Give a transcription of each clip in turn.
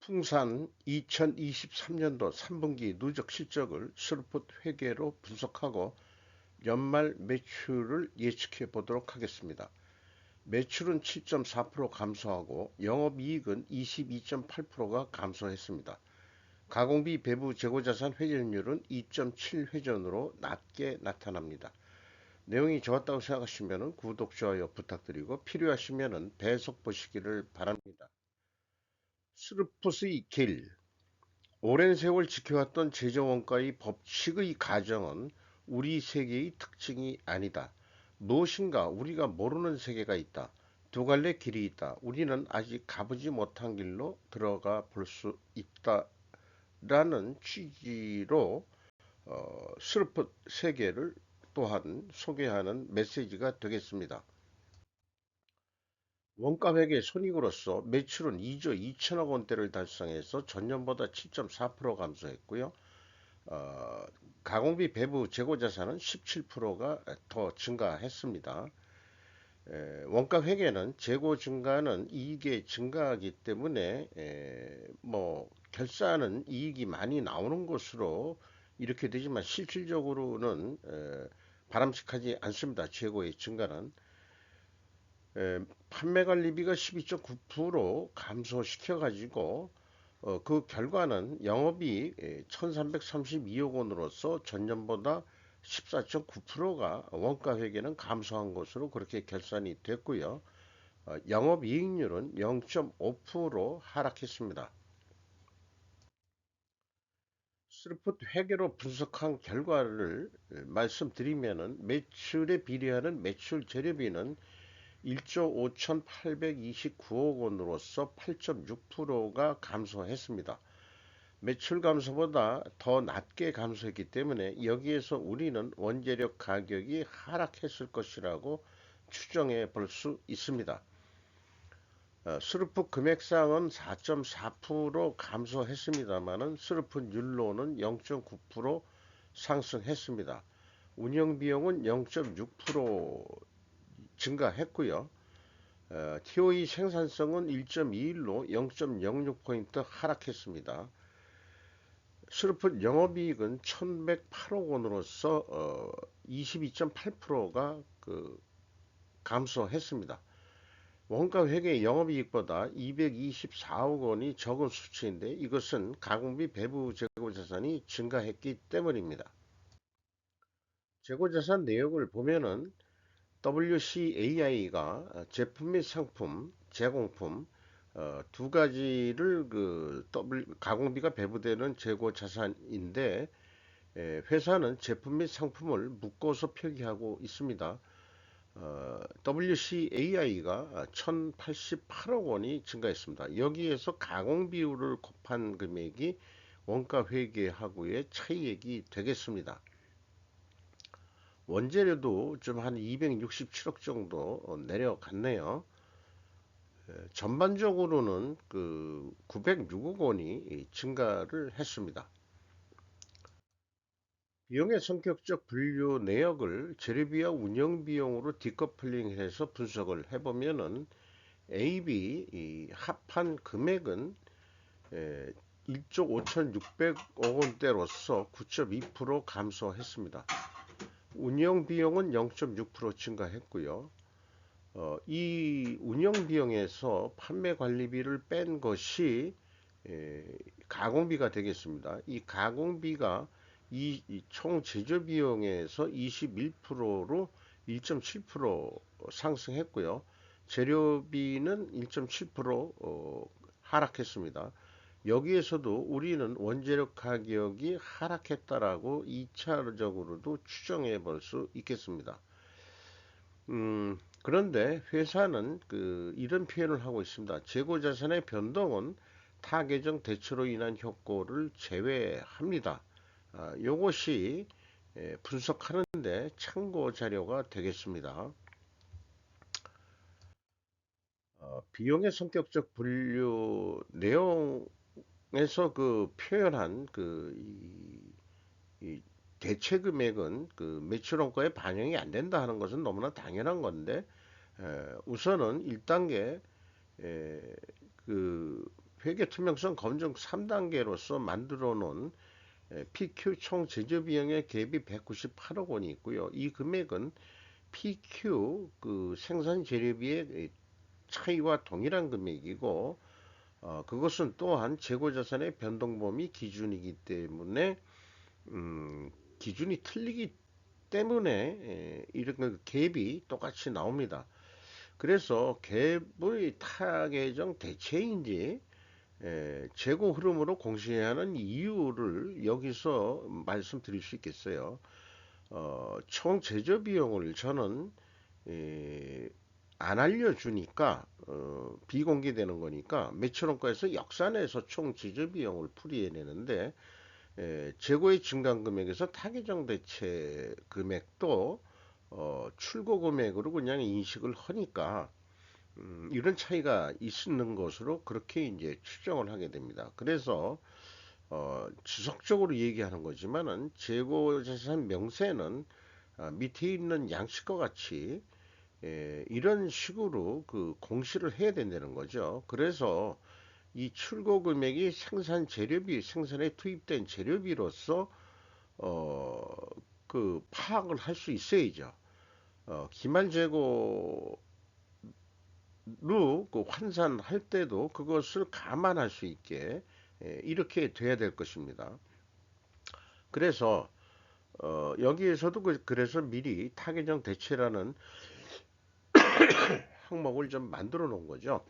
풍산 2023년도 3분기 누적 실적을 스루풋 회계로 분석하고 연말 매출을 예측해 보도록 하겠습니다. 매출은 7.4% 감소하고 영업이익은 22.8%가 감소했습니다. 가공비 배부 재고자산 회전율은 2.7회전으로 낮게 나타납니다. 내용이 좋았다고 생각하시면 구독, 좋아요 부탁드리고 필요하시면 배속 보시기를 바랍니다. 스루풋의 길 오랜 세월 지켜왔던 재정원가의 법칙의 가정은 우리 세계의 특징이 아니다. 무엇인가 우리가 모르는 세계가 있다. 두 갈래 길이 있다. 우리는 아직 가보지 못한 길로 들어가 볼 수 있다라는 취지로 스루풋 세계를 또한 소개하는 메시지가 되겠습니다. 원가회계 손익으로서 매출은 2조 2천억 원대를 달성해서 전년보다 7.4% 감소했고요. 어, 가공비 배부 재고자산은 17%가 더 증가했습니다. 원가 회계는 재고 증가는 이익의 증가하기 때문에 뭐 결산은 이익이 많이 나오는 것으로 이렇게 되지만 실질적으로는 바람직하지 않습니다. 재고의 증가는 판매 관리비가 12.9% 감소시켜 가지고 그 결과는 영업이 1332억 원으로서 전년보다 14.9%가 원가 회계는 감소한 것으로 그렇게 결산이 됐고요. 영업이익률은 0.5% 하락했습니다. 스루풋 회계로 분석한 결과를 말씀드리면 매출에 비례하는 매출 재료비는 1조 5,829억 원으로서 8.6%가 감소했습니다. 매출 감소보다 더 낮게 감소했기 때문에 여기에서 우리는 원재료 가격이 하락했을 것이라고 추정해 볼 수 있습니다. 스루풋 금액상은 4.4% 감소했습니다만은 스루풋 율로는 0.9% 상승했습니다. 운영비용은 0.6% 증가했고요. TOE 생산성은 1.21로 0.06포인트 하락했습니다. 스루풋 영업이익은 1,108억 원으로서 22.8%가 감소했습니다. 원가 회계 영업이익보다 224억 원이 적은 수치인데 이것은 가공비 배부 재고자산이 증가했기 때문입니다. 재고자산 내역을 보면은 WCAI가 제품 및 상품, 제공품 두 가지를 가공비가 배부되는 재고 자산인데 회사는 제품 및 상품을 묶어서 표기하고 있습니다. WCAI가 1088억 원이 증가했습니다. 여기에서 가공 비율을 곱한 금액이 원가 회계하고의 차이액이 되겠습니다. 원재료도 좀 한 267억 정도 내려갔네요. 전반적으로는 906억 원이 증가를 했습니다. 비용의 성격적 분류 내역을 재료비와 운영비용으로 디커플링해서 분석을 해보면은 AB 합한 금액은 1조 5,600억 원대로서 9.2% 감소했습니다. 운영비용은 0.6% 증가했고요. 이 운영비용에서 판매관리비를 뺀 것이 가공비가 되겠습니다. 이 가공비가 총 제조비용에서 21%로 1.7% 상승했고요. 재료비는 1.7% 하락했습니다. 여기에서도 우리는 원재료 가격이 하락했다라고 2차적으로도 추정해 볼 수 있겠습니다. 그런데 회사는 이런 표현을 하고 있습니다. 재고자산의 변동은 타계정 대처로 인한 효과를 제외합니다. 이것이 분석하는데 참고 자료가 되겠습니다. 비용의 성격적 분류 내용에서 표현한 이 대체 금액은 매출 원가에 반영이 안 된다 하는 것은 너무나 당연한 건데 우선은 1단계 회계 투명성 검증 3단계로서 만들어 놓은 PQ 총 제조 비용의 갭이 198억 원이 있고요. 이 금액은 PQ 그 생산 재료비의 차이와 동일한 금액이고, 그것은 또한 재고자산의 변동범위 기준이기 때문에 음, 기준이 틀리기 때문에 이런 그 갭이 똑같이 나옵니다. 그래서 갭의 타계정 대체인지 재고 흐름으로 공시해야 하는 이유를 여기서 말씀드릴 수 있겠어요. 총 제조 비용을 저는 에, 안 알려주니까 비공개되는 거니까 매출원가에서 역산해서 총 제조 비용을 풀이해내는데, 재고의 증감 금액에서 타계정 대체 금액도 출고 금액으로 그냥 인식을 하니까 이런 차이가 있는 것으로 그렇게 이제 추정을 하게 됩니다. 그래서 지속적으로 얘기하는 거지만은 재고자산 명세는 밑에 있는 양식과 같이 이런 식으로 그 공시를 해야 된다는 거죠. 그래서 이 출고 금액이 생산 재료비, 생산에 투입된 재료비로서 어, 그 파악을 할 수 있어야죠. 기말 재고로 그 환산할 때도 그것을 감안할 수 있게 이렇게 돼야 될 것입니다. 그래서 여기에서도 그래서 미리 타겟형 대체라는 항목을 좀 만들어 놓은 거죠.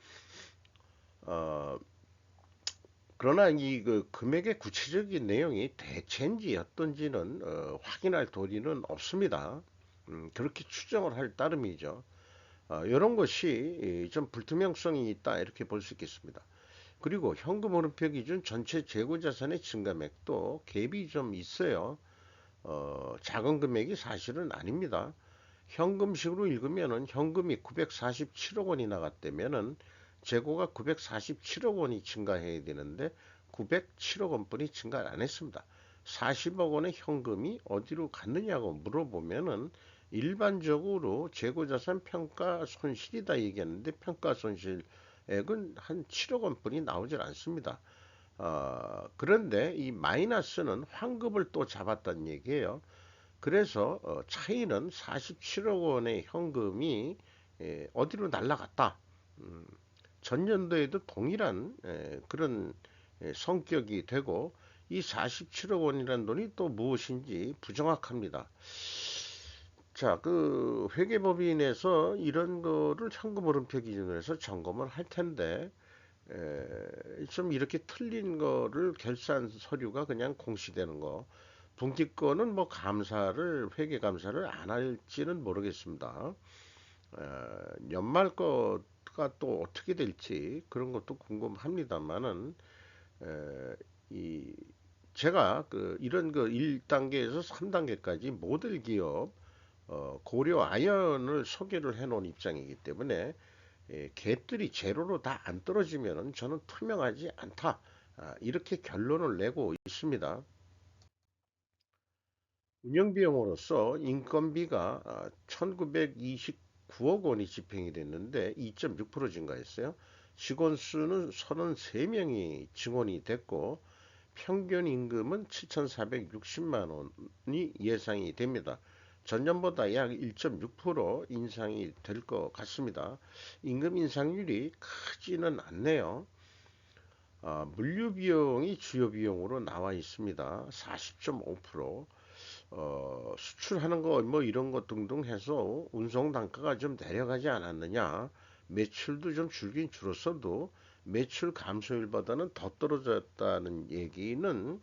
어, 그러나 이 그 금액의 구체적인 내용이 대체인지 어떤지는 확인할 도리는 없습니다. 그렇게 추정을 할 따름이죠. 이런 것이 좀 불투명성이 있다 이렇게 볼 수 있겠습니다. 그리고 현금 흐름표 기준 전체 재고자산의 증가액도 갭이 좀 있어요. 작은 금액이 사실은 아닙니다. 현금식으로 읽으면은 현금이 947억 원이 나갔다면은 재고가 947억 원이 증가해야 되는데 907억 원뿐이 증가 안 했습니다. 40억 원의 현금이 어디로 갔느냐고 물어보면은 일반적으로 재고자산 평가 손실이다 얘기하는데 평가 손실액은 한 7억 원뿐이 나오질 않습니다. 그런데 이 마이너스는 환급을 또 잡았다는 얘기예요. 그래서 차이는 47억 원의 현금이 어디로 날라갔다. 음, 전년도에도 동일한 그런 성격이 되고 이 47억 원이라는 돈이 또 무엇인지 부정확합니다. 자, 그 회계법인에서 이런 거를 현금흐름표 기준으로 해서 점검을 할 텐데 좀 이렇게 틀린 거를 결산 서류가 그냥 공시되는 거. 분기권은 뭐 감사를 회계 감사를 안 할지는 모르겠습니다. 연말 거가 또 어떻게 될지 그런 것도 궁금합니다만은 이 제가 그 이런 그 1단계에서 3단계까지 모델 기업 고려 아연을 소개를 해 놓은 입장이기 때문에 갭들이 제로로 다 안 떨어지면은 저는 투명하지 않다. 이렇게 결론을 내고 있습니다. 운영비용으로서 인건비가 1929억 원이 집행이 됐는데 2.6% 증가했어요. 직원 수는 33명이 증원이 됐고 평균 임금은 7,460만 원이 예상이 됩니다. 전년보다 약 1.6% 인상이 될 것 같습니다. 임금 인상률이 크지는 않네요. 물류 비용이 주요 비용으로 나와 있습니다. 40.5%. 수출하는 거 뭐 이런 것 등등 해서 운송 단가가 좀 내려가지 않았느냐. 매출도 좀 줄긴 줄었어도 매출 감소율보다는 더 떨어졌다는 얘기는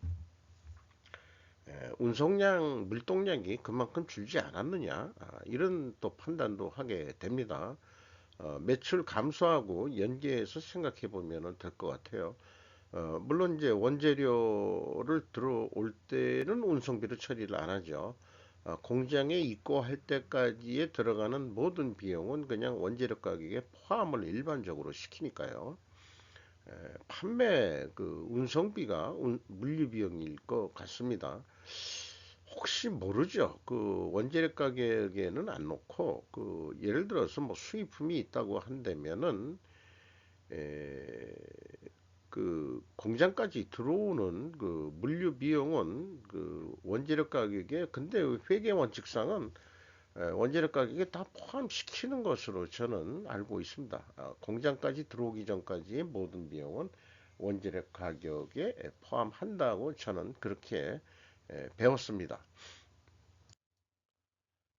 운송량, 물동량이 그만큼 줄지 않았느냐. 이런 또 판단도 하게 됩니다. 매출 감소하고 연계해서 생각해 보면 될 것 같아요. 물론 이제 원재료를 들어올 때는 운송비로 처리를 안 하죠. 공장에 입고할 때까지에 들어가는 모든 비용은 그냥 원재료 가격에 포함을 일반적으로 시키니까요. 판매 그 운송비가 물류 비용일 것 같습니다. 혹시 모르죠. 그 원재료 가격에는 안 놓고 그 예를 들어서 뭐 수입품이 있다고 한다면은 그 공장까지 들어오는 그 물류 비용은 그 원재료 가격에 근데 회계 원칙상은 원재료 가격에 다 포함시키는 것으로 저는 알고 있습니다. 공장까지 들어오기 전까지의 모든 비용은 원재료 가격에 포함한다고 저는 그렇게 배웠습니다.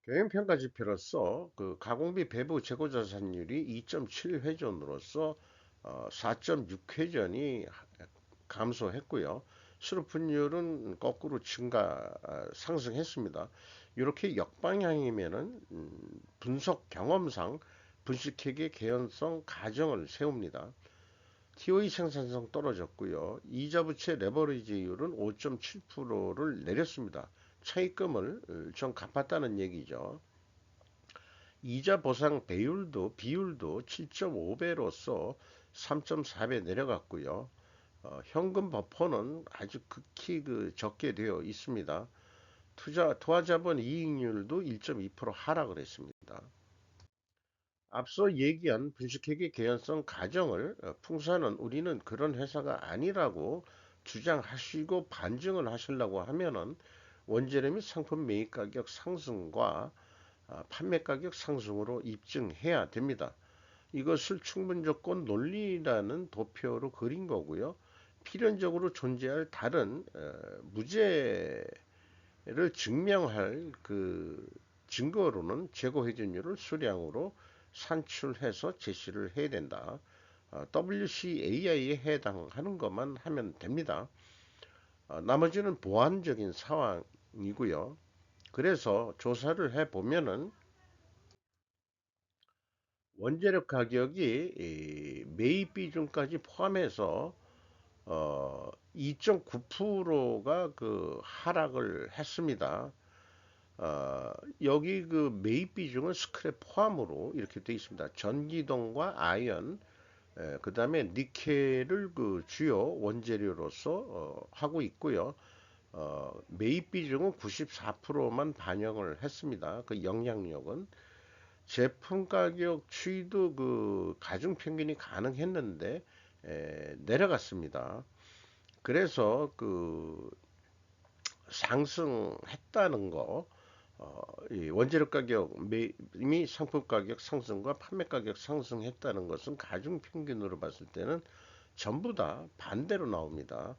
경영평가 지표로서 그 가공비 배부 재고자산율이 2.7회전으로서 4.6회전이 감소했고요. 수루분율은 거꾸로 상승했습니다. 이렇게 역방향이면은 분석 경험상 분식회계 개연성 가정을 세웁니다. TOE 생산성 떨어졌고요. 이자 부채 레버리지율은 5.7%를 내렸습니다. 차입금을 좀 갚았다는 얘기죠. 이자 보상 비율도 7.5배로서 3.4배 내려갔고요. 현금 버퍼는 아주 극히 적게 되어 있습니다. 투자자본 이익률도 1.2% 하락을 했습니다. 앞서 얘기한 분식회계 개연성 가정을 풍사는 우리는 그런 회사가 아니라고 주장하시고 반증을 하시려고 하면은 원재료 및 상품 매입 가격 상승과 판매 가격 상승으로 입증해야 됩니다. 이것을 충분 조건 논리라는 도표로 그린 거고요. 필연적으로 존재할 다른 무죄를 증명할 그 증거로는 재고 회전율을 수량으로 산출해서 제시를 해야 된다. WCAI에 해당하는 것만 하면 됩니다. 나머지는 보완적인 상황이고요. 그래서 조사를 해보면은 원재료 가격이 매입 비중까지 포함해서 2.9%가 그 하락을 했습니다. 여기 그 매입 비중은 스크랩 포함으로 이렇게 되어 있습니다. 전기동과 아연, 그 다음에 니켈을 그 주요 원재료로서 하고 있고요. 매입 비중은 94%만 반영을 했습니다. 그 영향력은 제품 가격 추이도 그 가중 평균이 가능했는데 내려갔습니다. 그래서 그 상승했다는 거, 이 원재료 가격 이미 상품 가격 상승과 판매 가격 상승했다는 것은 가중 평균으로 봤을 때는 전부 다 반대로 나옵니다.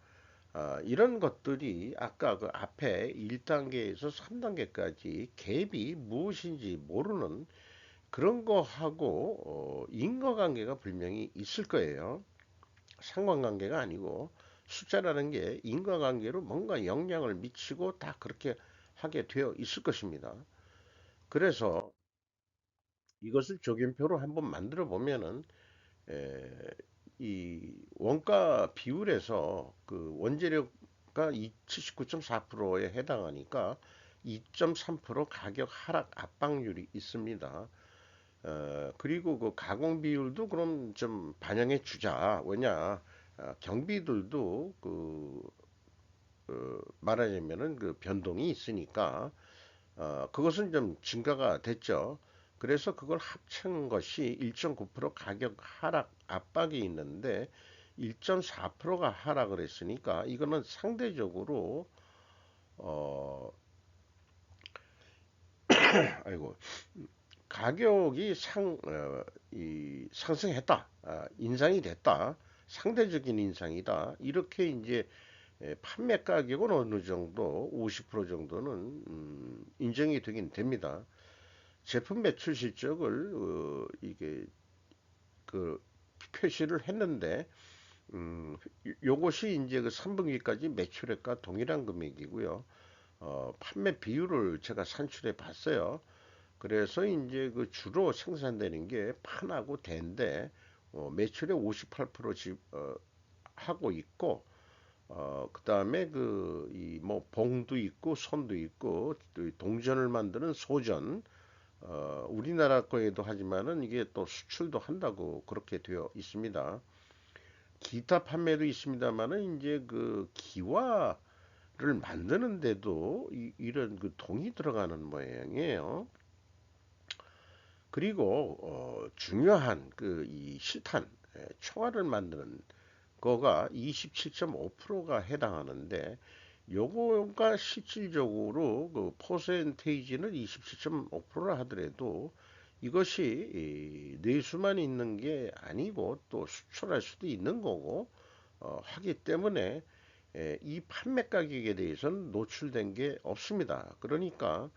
이런 것들이 아까 그 앞에 1단계에서 3단계까지 갭이 무엇인지 모르는 그런 거하고 인과관계가 분명히 있을 거예요. 상관관계가 아니고 숫자라는 게 인과관계로 뭔가 영향을 미치고 다 그렇게 하게 되어 있을 것입니다. 그래서 이것을 조견표로 한번 만들어 보면은 이 원가 비율에서 그 원재료가 79.4%에 해당하니까 2.3% 가격 하락 압박률이 있습니다. 그리고 그 가공 비율도 그럼 좀 반영해 주자. 왜냐, 경비들도 말하자면은 그 변동이 있으니까, 그것은 좀 증가가 됐죠. 그래서 그걸 합친 것이 1.9% 가격 하락 압박이 있는데, 1.4%가 하락을 했으니까, 이거는 상대적으로, 어, 아이고, 가격이 상승했다. 인상이 됐다. 상대적인 인상이다. 이렇게 이제 판매 가격은 어느 정도 50% 정도는 인정이 되긴 됩니다. 제품 매출 실적을 이게 그 표시를 했는데 요것이 이제 그 3분기까지 매출액과 동일한 금액이고요. 판매 비율을 제가 산출해 봤어요. 그래서 이제 그 주로 생산되는 게 판하고 대인데 매출의 58% 하고 있고 그 다음에 그 이 뭐 봉도 있고 손도 있고 또 동전을 만드는 소전 우리나라 거에도 하지만은 이게 또 수출도 한다고 그렇게 되어 있습니다. 기타 판매도 있습니다만은 이제 그 기와를 만드는데도 이런 그 동이 들어가는 모양이에요. 그리고 중요한 그 이 실탄 총알을 만드는 그거가 27.5%가 해당하는데 요거가 실질적으로 그 퍼센테이지는 27.5%라 하더라도 이것이 내수만 있는 게 아니고 또 수출할 수도 있는 거고 하기 때문에 이 판매 가격에 대해서는 노출된 게 없습니다. 그러니까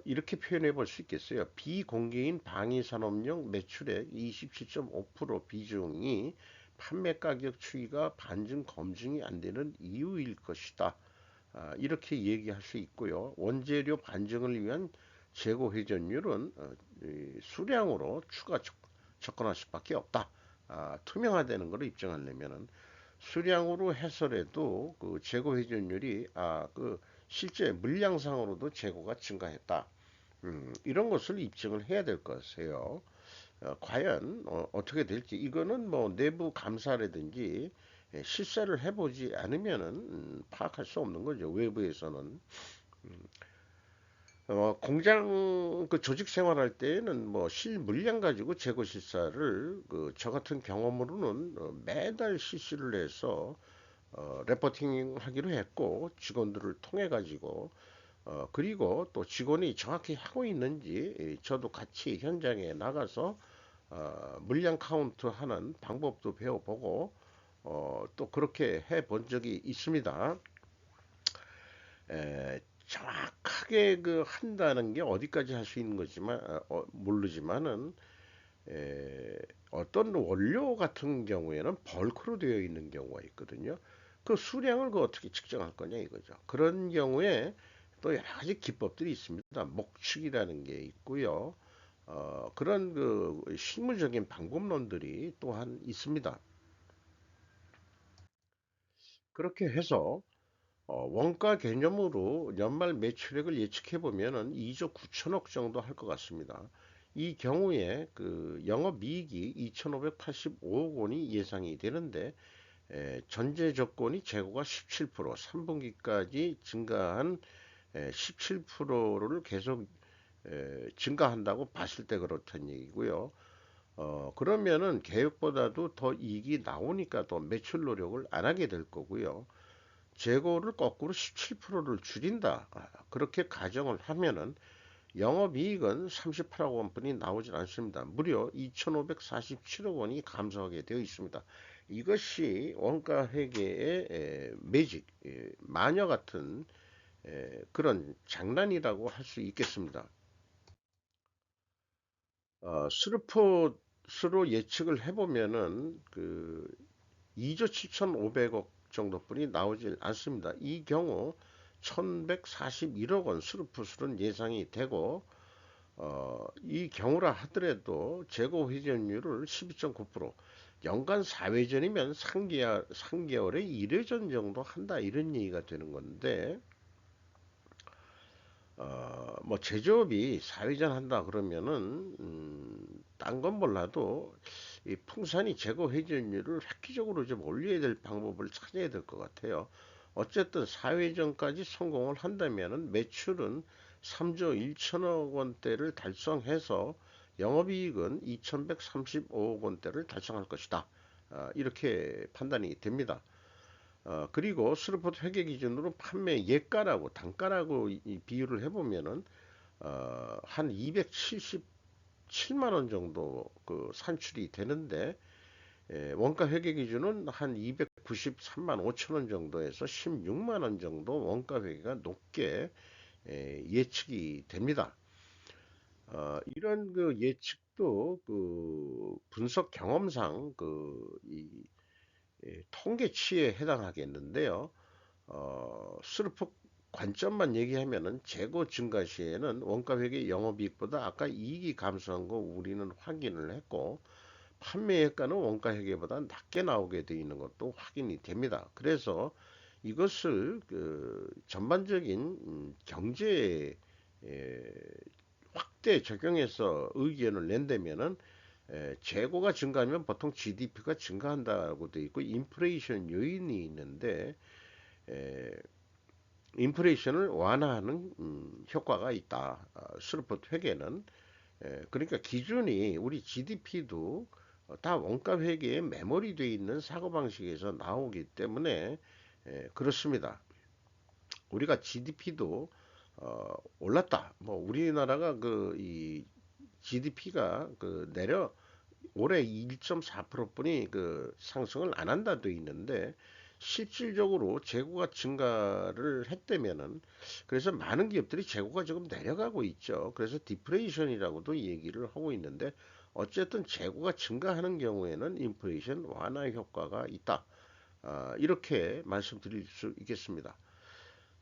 이렇게 표현해 볼 수 있겠어요. 비공개인 방위산업용 매출액 27.5% 비중이 판매 가격 추이가 반증 검증이 안 되는 이유일 것이다. 이렇게 얘기할 수 있고요. 원재료 반증을 위한 재고 회전율은 수량으로 접근할 수밖에 없다. 투명화되는 것을 입증하려면은 수량으로 해서라도 그 재고 회전율이 그 실제 물량상으로도 재고가 증가했다. 이런 것을 입증을 해야 될 것이에요. 과연 떻게 될지 이거는 뭐 내부 감사라든지 실사를 해보지 않으면은 파악할 수 없는 거죠. 외부에서는 공장 그 조직 생활할 때에는 뭐 실물량 가지고 재고 실사를 그 저 같은 경험으로는 매달 실시를 해서 레포팅 하기로 했고 직원들을 통해 가지고 그리고 또 직원이 정확히 하고 있는지 저도 같이 현장에 나가서 물량 카운트 하는 방법도 배워보고 또 그렇게 해 본 적이 있습니다. 정확하게 그 한다는 게 어디까지 할 수 있는 거지만 모르지만은 어떤 원료 같은 경우에는 벌크로 되어 있는 경우가 있거든요. 그 수량을 그 어떻게 측정할 거냐 이거죠. 그런 경우에 또 여러 가지 기법들이 있습니다. 목축이라는 게 있고요. 그런 그 실무적인 방법론들이 또한 있습니다. 그렇게 해서 원가 개념으로 연말 매출액을 예측해 보면은 2조 9천억 정도 할 것 같습니다. 이 경우에 그 영업이익이 2,585억 원이 예상이 되는데 전제 조건이 재고가 17%, 3분기까지 증가한 17%를 계속 증가한다고 봤을 때 그렇다는 얘기고요. 그러면은 계획보다도 더 이익이 나오니까 더 매출 노력을 안 하게 될 거고요. 재고를 거꾸로 17%를 줄인다. 그렇게 가정을 하면은 영업이익은 38억 원뿐이 나오질 않습니다. 무려 2,547억 원이 감소하게 되어 있습니다. 이것이 원가 회계의 매직, 마녀 같은 그런 장난이라고 할 수 있겠습니다. 스루폿으로 예측을 해보면은 그 2조 7,500억 정도뿐이 나오질 않습니다. 이 경우 1,141억 원 스루프술은 예상이 되고 이 경우라 하더라도 재고 회전율을 12.9% 연간 4회전이면 3개월에 1회전 정도 한다 이런 얘기가 되는 건데 뭐 제조업이 4회전 한다 그러면은 딴 건 몰라도 이 풍산이 재고 회전율을 획기적으로 좀 올려야 될 방법을 찾아야 될 것 같아요. 어쨌든 4회전까지 성공을 한다면은 매출은 3조 1천억 원대를 달성해서 영업이익은 2,135억 원대를 달성할 것이다. 이렇게 판단이 됩니다. 그리고 스루폿 회계 기준으로 판매 예가라고 단가라고 이 비율을 해보면은 한 277만 원 정도 그 산출이 되는데 원가 회계 기준은 한 293만 5천 원 정도에서 16만 원 정도 원가 회계가 높게 예측이 됩니다. 이런 그 예측도 그 분석 경험상 통계치에 해당하겠는데요. 수르폭 관점만 얘기하면은 재고 증가 시에는 원가 회계 영업이익보다 아까 이익이 감소한 거 우리는 확인을 했고 판매액가는 원가 회계보다 낮게 나오게 되어 있는 것도 확인이 됩니다. 그래서 이것을 그 전반적인 경제에 확대 적용해서 의견을 낸다면은 재고가 증가하면 보통 GDP가 증가한다고 되어 있고 인플레이션 요인이 있는데 에, 인플레이션을 완화하는 효과가 있다. 스루폿 회계는 그러니까 기준이 우리 GDP도 다 원가 회계에 메모리 되어 있는 사고방식에서 나오기 때문에 그렇습니다. 우리가 GDP도 올랐다. 뭐 우리나라가 그 이 GDP가 그 내려 올해 1.4%뿐이 그 상승을 안 한다 돼 있는데 실질적으로 재고가 증가를 했다면은 그래서 많은 기업들이 재고가 조금 내려가고 있죠. 그래서 디프레이션이라고도 얘기를 하고 있는데 어쨌든 재고가 증가하는 경우에는 인플레이션 완화 효과가 있다. 이렇게 말씀드릴 수 있겠습니다.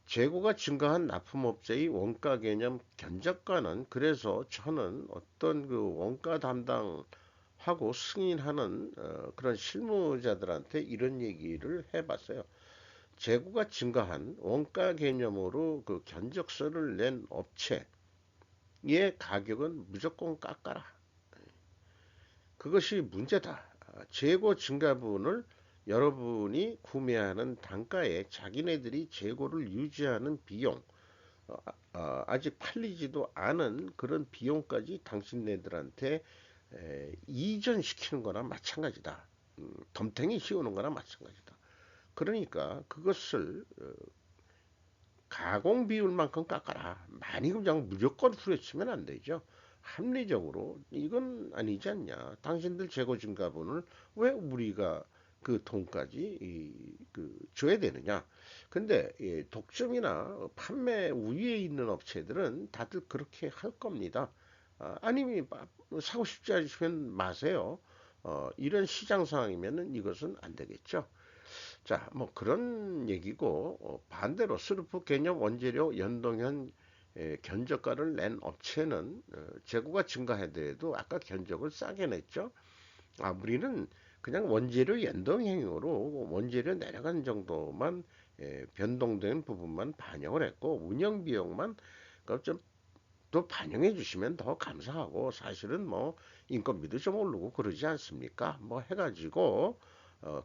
재고가 증가한 납품업체의 원가 개념 견적가는 그래서 저는 어떤 그 원가 담당하고 승인하는 그런 실무자들한테 이런 얘기를 해봤어요. 재고가 증가한 원가 개념으로 그 견적서를 낸 업체의 가격은 무조건 깎아라. 그것이 문제다. 재고 증가분을 여러분이 구매하는 단가에 자기네들이 재고를 유지하는 비용, 아직 팔리지도 않은 그런 비용까지 당신네들한테 이전시키는 거나 마찬가지다. 덤탱이 씌우는 거나 마찬가지다. 그러니까 그것을 가공 비율만큼 깎아라. 많이 그냥 무조건 후려치면 안 되죠. 합리적으로 이건 아니지 않냐. 당신들 재고 증가분을 왜 우리가 그 돈까지 그 줘야 되느냐. 근데 독점이나 판매 우위에 있는 업체들은 다들 그렇게 할 겁니다. 아니면 사고 싶지 않으시면 마세요. 이런 시장 상황이면 이것은 안 되겠죠. 자, 뭐 그런 얘기고 반대로 스루프 개념 원재료 연동형 견적가를 낸 업체는 재고가 증가하더라도 아까 견적을 싸게 냈죠. 우리는 그냥 원재료 연동형으로 원재료 내려간 정도만 변동된 부분만 반영을 했고 운영 비용만 좀 또 반영해 주시면 더 감사하고 사실은 뭐 인건비도 좀 오르고 그러지 않습니까? 뭐 해가지고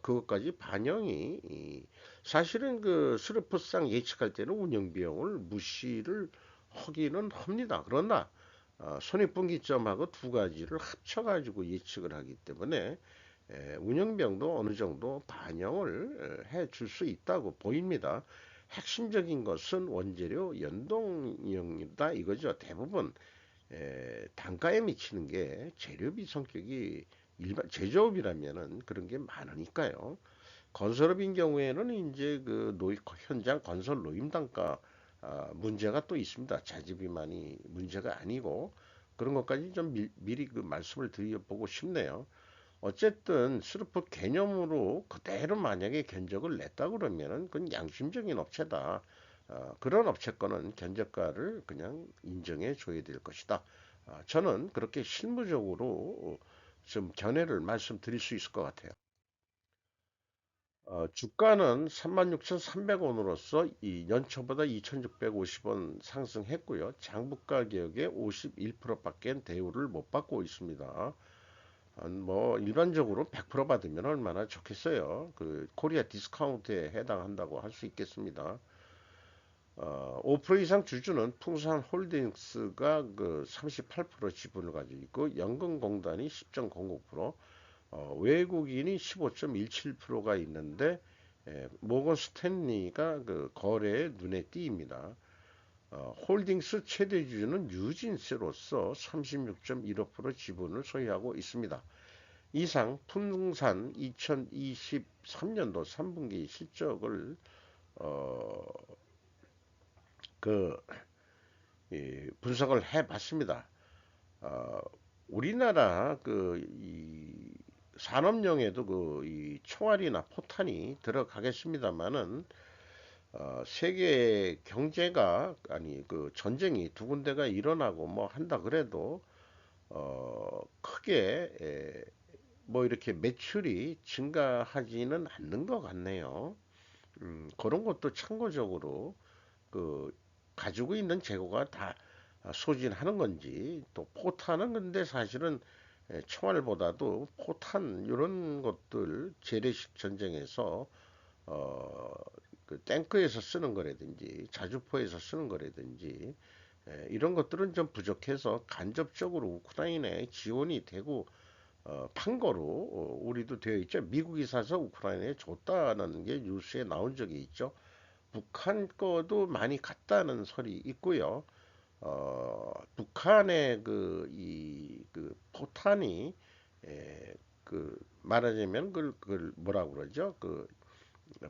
그것까지 반영이 사실은 그 스루프상 예측할 때는 운영 비용을 무시를 하기는 합니다. 그러나 손익분기점하고 두 가지를 합쳐가지고 예측을 하기 때문에 운영비용도 어느 정도 반영을 해 줄 수 있다고 보입니다. 핵심적인 것은 원재료 연동형이다 이거죠. 대부분 단가에 미치는 게 재료비 성격이 일반 제조업이라면은 그런 게 많으니까요. 건설업인 경우에는 이제 그 현장 건설 노임 단가 문제가 또 있습니다. 자재비만이 문제가 아니고 그런 것까지 좀 미리 그 말씀을 드려보고 싶네요. 어쨌든 스루프 개념으로 그대로 만약에 견적을 냈다 그러면은 그건 양심적인 업체다. 그런 업체 거는 견적가를 그냥 인정해 줘야 될 것이다. 저는 그렇게 실무적으로 좀 견해를 말씀드릴 수 있을 것 같아요. 주가는 36,300원으로서 이 연초보다 2,650원 상승했고요. 장부가 가격의 51%밖에 대우를 못 받고 있습니다. 뭐 일반적으로 100% 받으면 얼마나 좋겠어요. 그 코리아 디스카운트에 해당한다고 할 수 있겠습니다. 5% 이상 주주는 풍산홀딩스가 그 38% 지분을 가지고 있고 연금공단이 10.09%, 외국인이 15.17%가 있는데 모건 스탠리가 그 거래에 눈에 띄입니다. 홀딩스 최대 주주는 뉴진스로서 36.15% 지분을 소유하고 있습니다. 이상 풍산 2023년도 3분기 실적을 어, 그 분석을 해봤습니다. 어, 우리나라 그 산업용에도 그이 총알이나 포탄이 들어가겠습니다만은 세계 경제가 아니 그 전쟁이 두 군데가 일어나고 뭐 한다 그래도 크게 뭐 이렇게 매출이 증가하지는 않는 것 같네요. 그런 것도 참고적으로 그 가지고 있는 재고가 다 소진하는 건지 또 포탄은 근데 사실은 총알보다도 포탄 이런 것들 재래식 전쟁에서 어, 그 탱크에서 쓰는 거라든지 자주포에서 쓰는 거라든지 이런 것들은 좀 부족해서 간접적으로 우크라이나에 지원이 되고 판 거로 우리도 되어 있죠. 미국이 사서 우크라이나에 줬다는 게 뉴스에 나온 적이 있죠. 북한 거도 많이 갔다는 설이 있고요. 북한의 그 포탄이 말하자면 그걸 뭐라고 그러죠? 그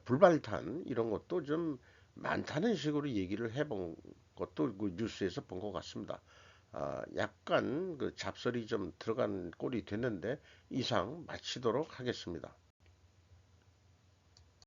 불발탄 이런 것도 좀 많다는 식으로 얘기를 해본 것도 그 뉴스에서 본 것 같습니다. 약간 그 잡설이 좀 들어간 꼴이 됐는데 이상 마치도록 하겠습니다.